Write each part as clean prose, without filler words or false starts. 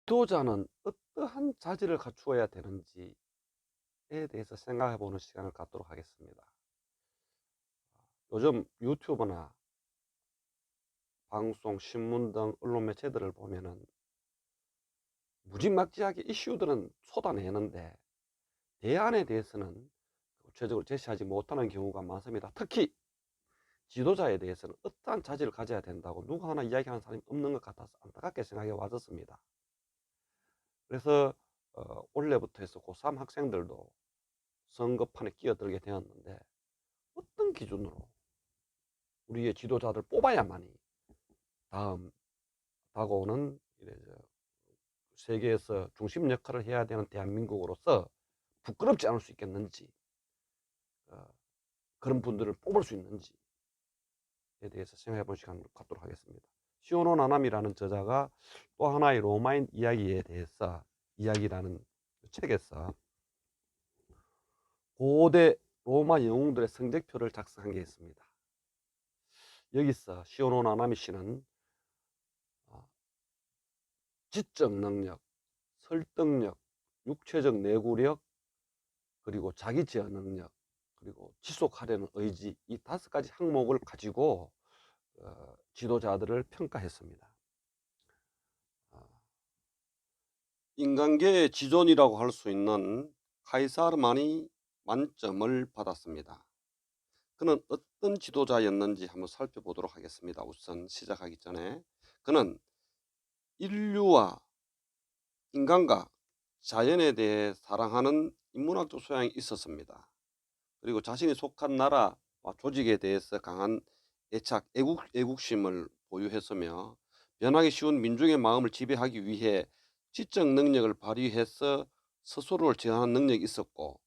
지도자는 어떠한 자질을 갖추어야 되는지에 대해서 생각해 보는 시간을 갖도록 하겠습니다. 요즘 유튜브나 방송, 신문 등 언론 매체들을 보면은 무지막지하게 이슈들은 쏟아내는데 대안에 대해서는 구체적으로 제시하지 못하는 경우가 많습니다. 특히 지도자에 대해서는 어떠한 자질을 가져야 된다고 누구 하나 이야기하는 사람이 없는 것 같아서 안타깝게 생각해 왔었습니다. 그래서 올해부터 해서 고3 학생들도 선거판에 끼어들게 되었는데 어떤 기준으로 우리의 지도자를 뽑아야만이 다음 다가오는 세계에서 중심 역할을 해야 되는 대한민국으로서 부끄럽지 않을 수 있겠는지, 어, 그런 분들을 뽑을 수 있는지에 대해서 생각해 본 시간을 갖도록 하겠습니다. 시오노 나나미라는 저자가 또 하나의 로마인 이야기에 대해서 이야기라는 책에서 고대 로마 영웅들의 성적표를 작성한 게 있습니다. 여기서 시오노 나나미 씨는 지적 능력, 설득력, 육체적 내구력, 그리고 자기 제어 능력, 그리고 지속하려는 의지, 이 5가지 항목을 가지고 지도자들을 평가했습니다. 인간계의 지존이라고 할 수 있는 카이사르만이 만점을 받았습니다. 그는 어떤 지도자였는지 한번 살펴보도록 하겠습니다. 우선 시작하기 전에 그는 인류와 인간과 자연에 대해 사랑하는 인문학적 소양이 있었습니다. 그리고 자신이 속한 나라와 조직에 대해서 강한 애착, 애국심을 보유했으며 변하기 쉬운 민중의 마음을 지배하기 위해 지적 능력을 발휘해서 스스로를 제어하는 능력이 있었고,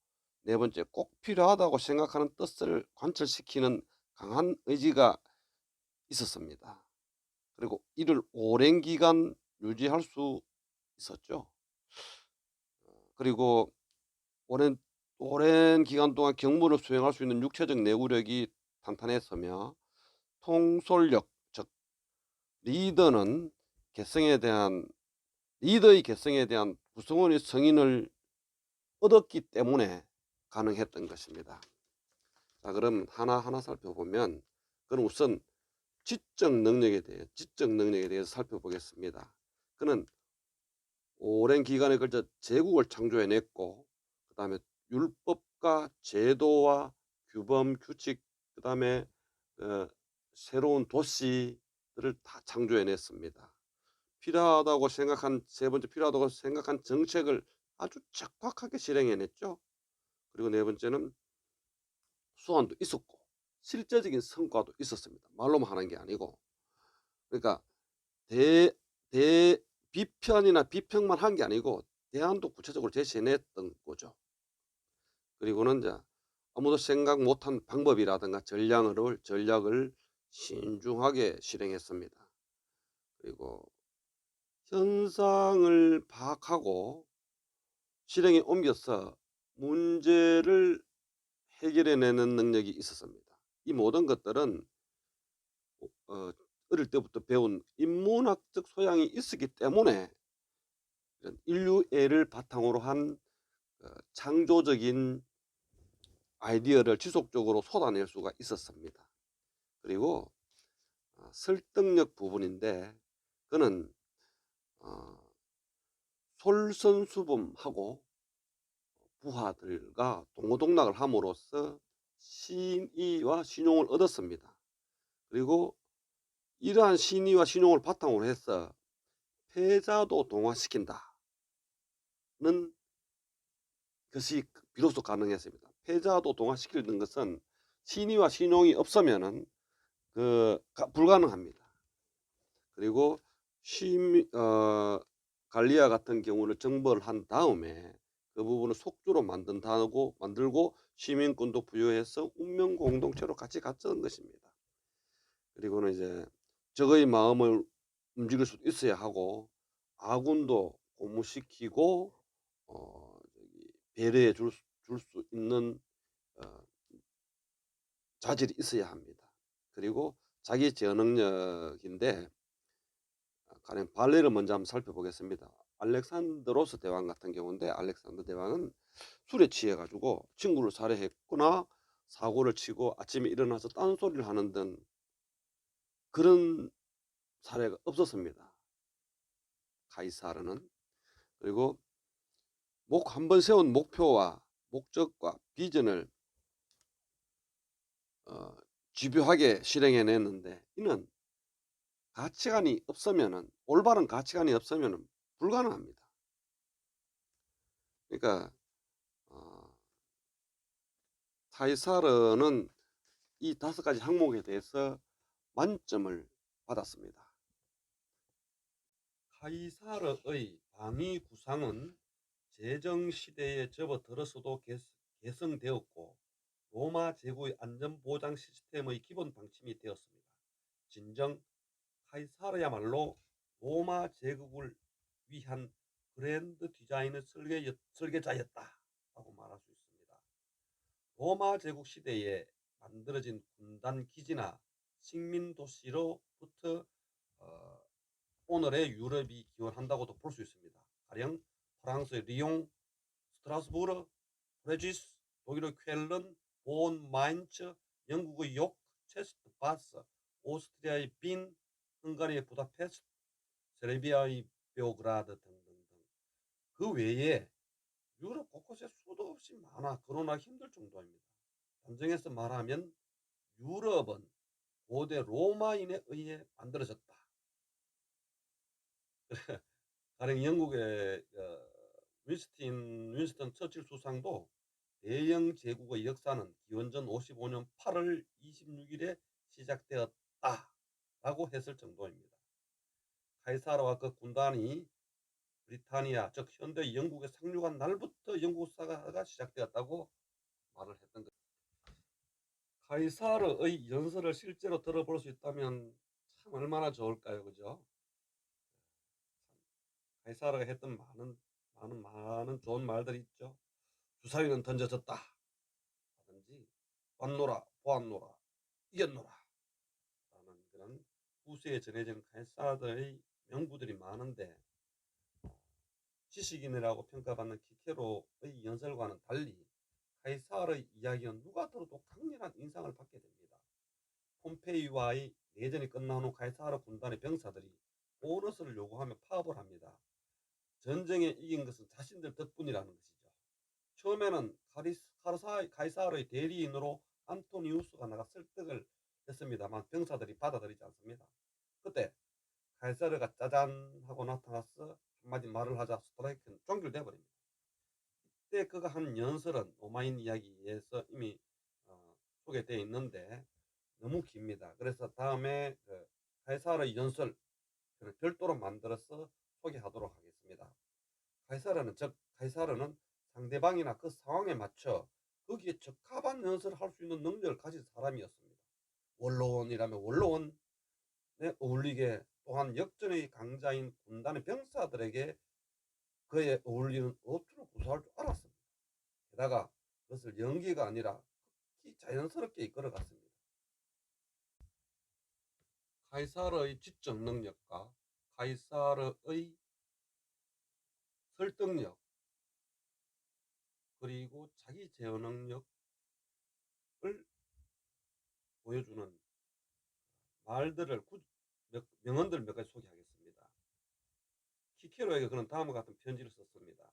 네 번째, 꼭 필요하다고 생각하는 뜻을 관철시키는 강한 의지가 있었습니다. 그리고 이를 오랜 기간 유지할 수 있었죠. 그리고 오랜 기간 동안 경무를 수행할 수 있는 육체적 내구력이 탄탄했으며, 통솔력, 즉 리더의 개성에 대한 구성원의 성인을 얻었기 때문에 가능했던 것입니다. 자, 그럼 하나하나 살펴보면, 그럼 우선 지적 능력에 대해서 살펴보겠습니다. 그는 오랜 기간에 걸쳐 제국을 창조해냈고, 그 다음에 율법과 제도와 규범, 규칙, 그 다음에 새로운 도시들을 다 창조해냈습니다. 세 번째, 필요하다고 생각한 정책을 아주 척박하게 실행해냈죠. 그리고 네 번째는 수완도 있었고 실제적인 성과도 있었습니다. 말로만 하는 게 아니고. 그러니까 비편이나 비평만 한 게 아니고 대안도 구체적으로 제시해냈던 거죠. 그리고는 이제 아무도 생각 못한 방법이라든가 전략을 신중하게 실행했습니다. 그리고 현상을 파악하고 실행에 옮겨서 문제를 해결해내는 능력이 있었습니다. 이 모든 것들은 어릴 때부터 배운 인문학적 소양이 있었기 때문에 인류애를 바탕으로 한 창조적인 아이디어를 지속적으로 쏟아낼 수가 있었습니다. 그리고 설득력 부분인데, 그는 솔선수범하고 부하들과 동고동락을 함으로써 신의와 신용을 얻었습니다. 그리고 이러한 신의와 신용을 바탕으로 해서 패자도 동화시킨다는 것이 비로소 가능했습니다. 패자도 동화시키는 것은 신의와 신용이 없으면은 불가능합니다. 그리고 갈리아 같은 경우를 정벌을 한 다음에 그 부분을 속주로 만들고 시민권도 부여해서 운명 공동체로 같이 갇는 것입니다. 그리고는 이제 적의 마음을 움직일 수 있어야 하고 아군도 고무시키고 배려해 줄 수 있는 자질이 있어야 합니다. 그리고 자기 제어 능력인데, 가령 발레를 먼저 한번 살펴보겠습니다. 알렉산드로스 대왕 같은 경우인데, 알렉산더 대왕은 술에 취해 가지고 친구를 살해했거나 사고를 치고 아침에 일어나서 딴소리를 하는 등 그런 사례가 없었습니다, 카이사르는. 그리고 한 번 세운 목표와 목적과 비전을 집요하게 실행해냈는데, 이는 가치관이 없으면은, 올바른 가치관이 없으면은 불가능합니다. 그러니까 카이사르는 이 5가지 항목에 대해서 만점을 받았습니다. 카이사르의 방위 구상은 제정시대에 접어들어서도 개성되었고 로마 제국의 안전보장 시스템의 기본 방침이 되었습니다. 진정 카이사르야말로 로마 제국을 위한 그랜드 디자인의 설계자였다라고 말할 수 있습니다. 로마 제국 시대에 만들어진 군단 기지나 식민 도시로부터 오늘의 유럽이 기원한다고도 볼 수 있습니다. 가령 프랑스의 리옹, 스트라스부르, 프레지스, 독일의 쾰른, 본, 마인츠, 영국의 욕, 체스트, 바스, 오스트리아의 빈, 헝가리의 부다페스트, 세르비아의 베오그라드 등등등. 그 외에 유럽 곳곳에 수도 없이 많아 거론하기 힘들 정도입니다. 단정해서 말하면 유럽은 고대 로마인에 의해 만들어졌다. 가령 영국의 윈스턴 처칠 수상도 대영 제국의 역사는 기원전 55년 8월 26일에 시작되었다라고 했을 정도입니다. 카이사르와 그 군단이 브리타니아, 즉 현대 영국에 상륙한 날부터 영국 사가가 시작되었다고 말을 했던 것. 카이사르의 연설을 실제로 들어볼 수 있다면 참 얼마나 좋을까요, 그죠? 카이사르가 했던 많은 좋은 말들이 있죠. 주사위는 던져졌다 하든지 봤노라 보았노라 이겼노라 라는 그런 후세에 전해지는 카이사르의 명부들이 많은데, 지식인이라고 평가받는 키케로의 연설과는 달리 카이사르의 이야기는 누가 들어도 강렬한 인상을 받게 됩니다. 폼페이와의 내전이 끝난 후 카이사르 군단의 병사들이 보너스를 요구하며 파업을 합니다. 전쟁에 이긴 것은 자신들 덕분이라는 것이죠. 처음에는 카이사르의 대리인으로 안토니우스가 나가 설득을 했습니다만 병사들이 받아들이지 않습니다. 그때 카이사르가 짜잔 하고 나타나서 한마디 말을 하자 스트라이크는 종결돼 버립니다. 이때 그가 한 연설은 로마인 이야기에서 이미 소개되어 있는데 너무 깁니다. 그래서 다음에 카이사르의 연설 별도로 만들어서 소개하도록 하겠습니다. 카이사르는 상대방이나 그 상황에 맞춰 거기에 적합한 연설을 할 수 있는 능력을 가진 사람이었습니다. 원로원이라면 원로원에 어울리게, 또한 역전의 강자인 군단의 병사들에게 그에 어울리는 어투를 구사할 줄 알았습니다. 게다가 그것을 연기가 아니라 극히 자연스럽게 이끌어갔습니다. 카이사르의 지적 능력과 카이사르의 설득력, 그리고 자기 제어 능력을 보여주는 말들을 명언들 몇 가지 소개하겠습니다. 키케로에게 그는 다음과 같은 편지를 썼습니다.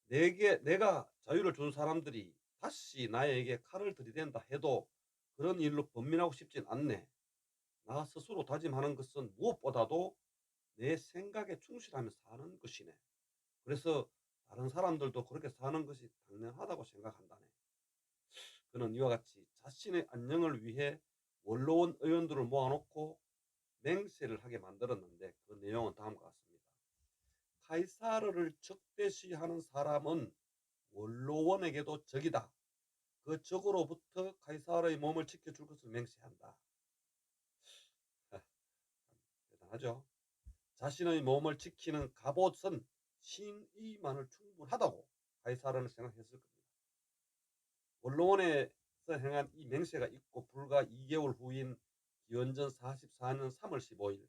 내가 자유를 준 사람들이 다시 나에게 칼을 들이댄다 해도 그런 일로 번민하고 싶진 않네. 나 스스로 다짐하는 것은 무엇보다도 내 생각에 충실하며 사는 것이네. 그래서 다른 사람들도 그렇게 사는 것이 당연하다고 생각한다네. 그는 이와 같이 자신의 안녕을 위해 원로원 의원들을 모아놓고 맹세를 하게 만들었는데, 그 내용은 다음과 같습니다. 카이사르를 적대시하는 사람은 원로원에게도 적이다. 그 적으로부터 카이사르의 몸을 지켜줄 것을 맹세한다. 대단하죠. 자신의 몸을 지키는 갑옷은 신의만을 충분하다고 카이사르는 생각했을 겁니다. 원로원에서 행한 이 맹세가 있고 불과 2개월 후인 기원전 44년 3월 15일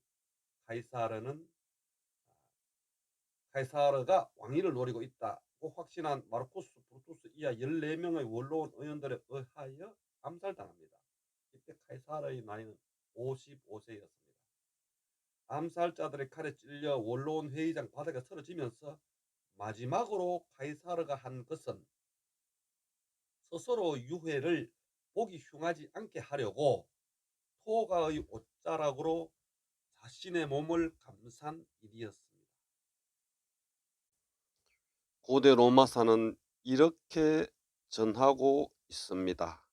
카이사르는 카이사르가 왕위를 노리고 있다고 확신한 마르쿠스 브루투스 이하 14명의 원로원 의원들에 의하여 암살당합니다. 이때 카이사르의 나이는 55세였습니다. 암살자들의 칼에 찔려 원로원 회의장 바닥에 쓰러지면서 마지막으로 카이사르가 한 것은 스스로 유해를 보기 흉하지 않게 하려고 토가의 옷자락으로 자신의 몸을 감싼 일이었습니다. 고대 로마사는 이렇게 전하고 있습니다.